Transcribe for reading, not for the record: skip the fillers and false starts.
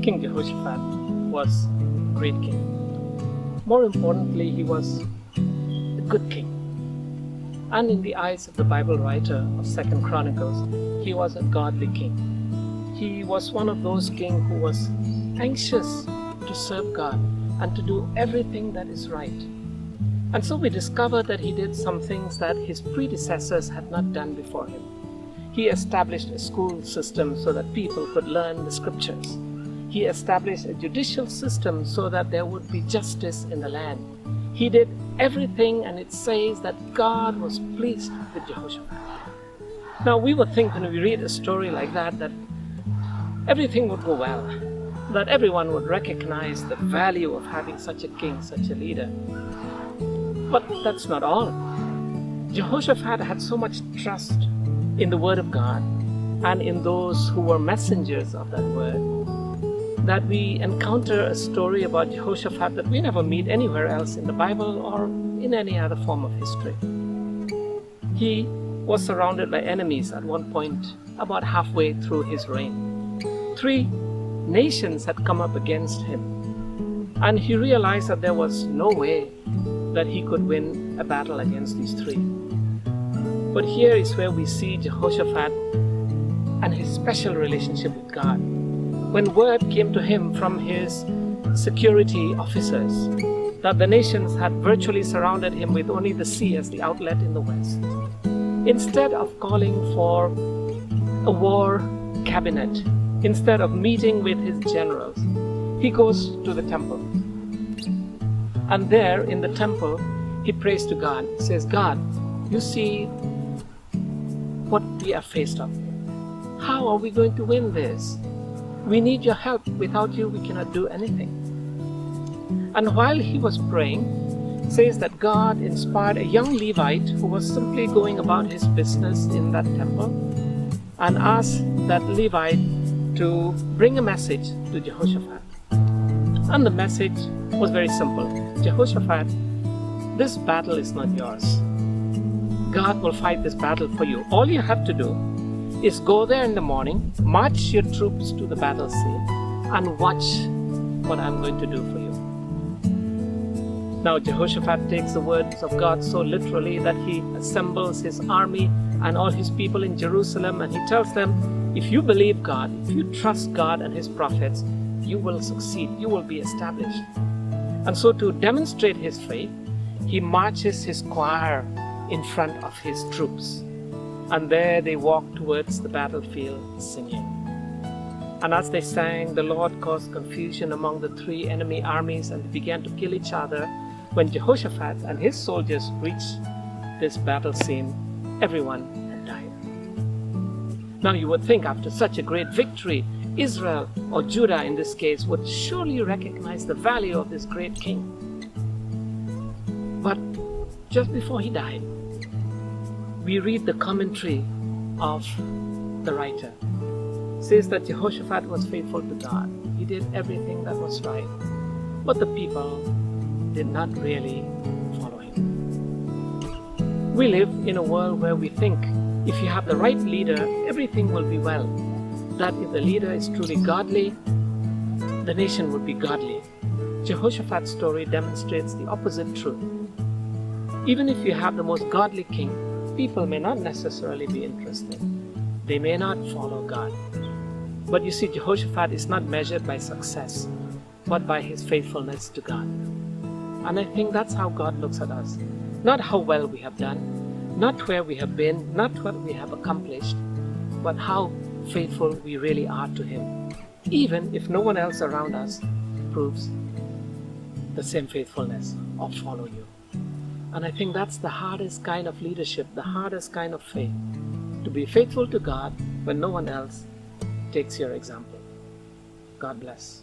King Jehoshaphat was a great king. More importantly, he was a good king. And in the eyes of the Bible writer of 2nd Chronicles, he was a godly king. He was one of those kings who was anxious to serve God and to do everything that is right. And so we discover that he did some things that his predecessors had not done before him. He established a school system so that people could learn the scriptures. He established a judicial system so that there would be justice in the land. He did everything, and it says that God was pleased with Jehoshaphat. Now we would think when we read a story like that everything would go well, that everyone would recognize the value of having such a king, such a leader. But that's not all. Jehoshaphat had so much trust in the word of God and in those who were messengers of that word, that we encounter a story about Jehoshaphat that we never meet anywhere else in the Bible or in any other form of history. He was surrounded by enemies at one point, about halfway through his reign. 3 nations had come up against him, and he realized that there was no way that he could win a battle against these 3. But here is where we see Jehoshaphat and his special relationship with God. When word came to him from his security officers that the nations had virtually surrounded him with only the sea as the outlet in the west, instead of calling for a war cabinet, instead of meeting with his generals, he goes to the temple. And there in the temple, he prays to God. He says, God, you see what we are faced up. How are we going to win this? We need your help. Without you, we cannot do anything. And while he was praying, it says that God inspired a young Levite who was simply going about his business in that temple and asked that Levite to bring a message to Jehoshaphat. And the message was very simple. Jehoshaphat, this battle is not yours. God will fight this battle for you. All you have to do is go there in the morning, march your troops to the battle scene, and watch what I'm going to do for you. Now Jehoshaphat takes the words of God so literally that he assembles his army and all his people in Jerusalem, and he tells them, if you believe God, if you trust God and his prophets, you will succeed, you will be established. And so to demonstrate his faith, he marches his choir in front of his troops. And there they walk towards the battlefield singing. And as they sang, the Lord caused confusion among the 3 enemy armies, and they began to kill each other. When Jehoshaphat and his soldiers reached this battle scene, everyone had died. Now you would think after such a great victory, Israel, or Judah in this case, would surely recognize the value of this great king. But just before he died, we read the commentary of the writer. It says that Jehoshaphat was faithful to God. He did everything that was right. But the people did not really follow him. We live in a world where we think if you have the right leader, everything will be well. That if the leader is truly godly, the nation would be godly. Jehoshaphat's story demonstrates the opposite truth. Even if you have the most godly king, people may not necessarily be interested. They may not follow God. But you see, Jehoshaphat is not measured by success, but by his faithfulness to God. And I think that's how God looks at us. Not how well we have done, not where we have been, not what we have accomplished, but how faithful we really are to him, even if no one else around us proves the same faithfulness or follow you. And I think that's the hardest kind of leadership, the hardest kind of faith, to be faithful to God when no one else takes your example. God bless.